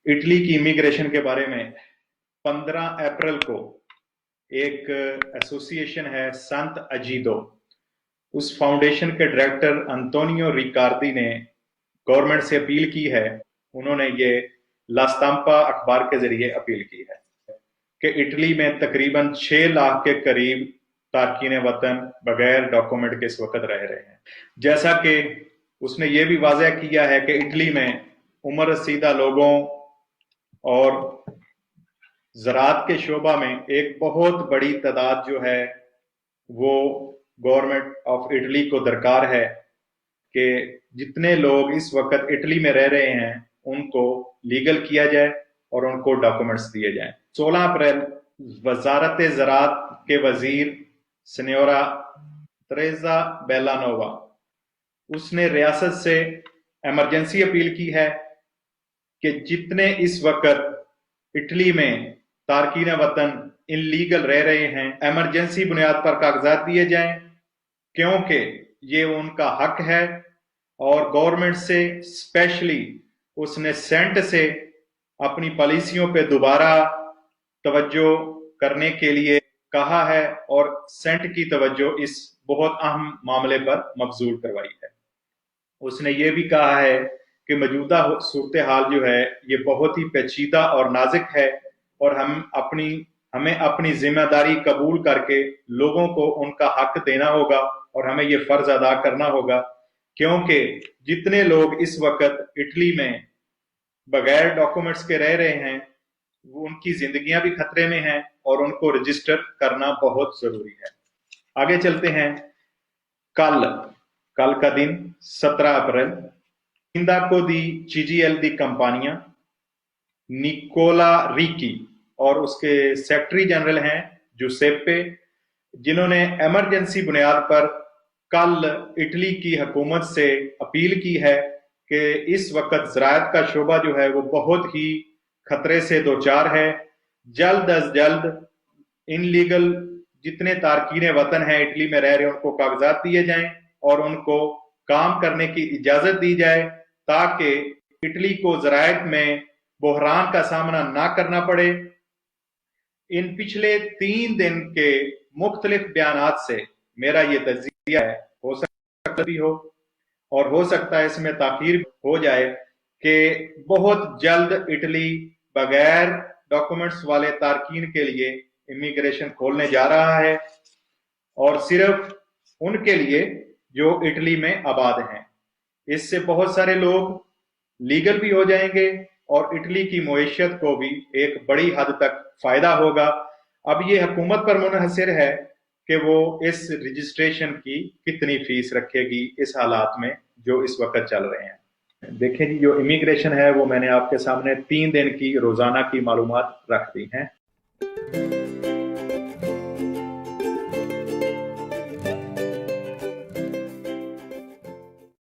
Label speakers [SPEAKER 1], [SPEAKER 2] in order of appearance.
[SPEAKER 1] Italy की immigration के बारे में 15 अप्रैल को एक एसोसिएशन है संत अजीदो, उस फाउंडेशन के डायरेक्टर अंतोनियो रिकार्दी ने गवर्नमेंट से अपील की है। उन्होंने ये ला स्टाम्पा अखबार के जरिए अपील की है कि इटली में तकरीबन 6 लाख के करीब तारकीन वतन बगैर डॉक्यूमेंट के इस वक्त रह रहे हैं। जैसा कि उसने ये भी वाज़ह किया है कि इटली में उम्र रसीदा लोगों और ज़राअत के शोबा में एक बहुत बड़ी तादाद जो है वो गवर्नमेंट ऑफ इटली को दरकार है कि जितने लोग इस वक्त इटली में रह रहे हैं उनको लीगल किया जाए और उनको डॉक्यूमेंट्स दिए जाएं। 16 अप्रैल वजारत ज़राअत के वजीर सिन्योरा तेरेसा बेलानोवा उसने रियासत से इमरजेंसी अपील की है कि जितने इस वक्त इटली में तारकीन वतन इनलीगल रह रहे हैं इमरजेंसी बुनियाद पर कागजात दिए जाएं, क्योंकि ये उनका हक है। और गवर्नमेंट से स्पेशली उसने सेंट से अपनी पॉलिसियों पे दोबारा तवज्जो करने के लिए कहा है और सेंट की तवज्जो इस बहुत अहम मामले पर मबजूल करवाई है। उसने ये भी कहा है कि मौजूदा सूरत हाल जो है ये बहुत ही पेचीदा और नाजुक है और हमें अपनी जिम्मेदारी कबूल करके लोगों को उनका हक देना होगा और हमें ये फर्ज अदा करना होगा, क्योंकि जितने लोग इस वक्त इटली में बगैर डॉक्यूमेंट्स के रह रहे हैं वो उनकी जिंदगियां भी खतरे में हैं और उनको रजिस्टर करना बहुत जरूरी है। आगे चलते हैं। कल का दिन 17 अप्रैल सिंदाको दी CGIL दी कंपनियां निकोला रिकी और उसके सेक्रेटरी जनरल हैं जुसेप्पे, जिन्होंने इमरजेंसी बुनियाद पर कल इटली की हुकूमत से अपील की है कि इस वक्त ज़राअत का शोबा जो है वो बहुत ही खतरे से दो चार है। जल्द अज जल्द इनलीगल जितने तारकीन वतन हैं इटली में रह रहे हैं उनको कागजात दिए जाएं और उनको काम करने की इजाजत दी जाए, ताकि इटली को ज़राअत में बहरान का सामना ना करना पड़े। इन पिछले 3 दिन के मुख्तलिफ बयानात से मेरा ये तजिया है, हो सकता भी हो और हो सकता है इसमें ताखीर हो जाए कि बहुत जल्द इटली बगैर डॉक्यूमेंट्स वाले तारकीन के लिए इमिग्रेशन खोलने जा रहा है और सिर्फ उनके लिए जो इटली में आबाद हैं। इससे बहुत सारे लोग लीगल भी हो जाएंगे और इटली की मईशत को भी एक बड़ी हद तक फायदा होगा। अब ये हुकूमत पर मुनहसर है कि वो इस रजिस्ट्रेशन की कितनी फीस रखेगी इस हालात में जो इस वक्त चल रहे हैं। देखें जी, जो इमिग्रेशन है वो मैंने आपके सामने 3 दिन की रोजाना की मालूमात रख दी हैं।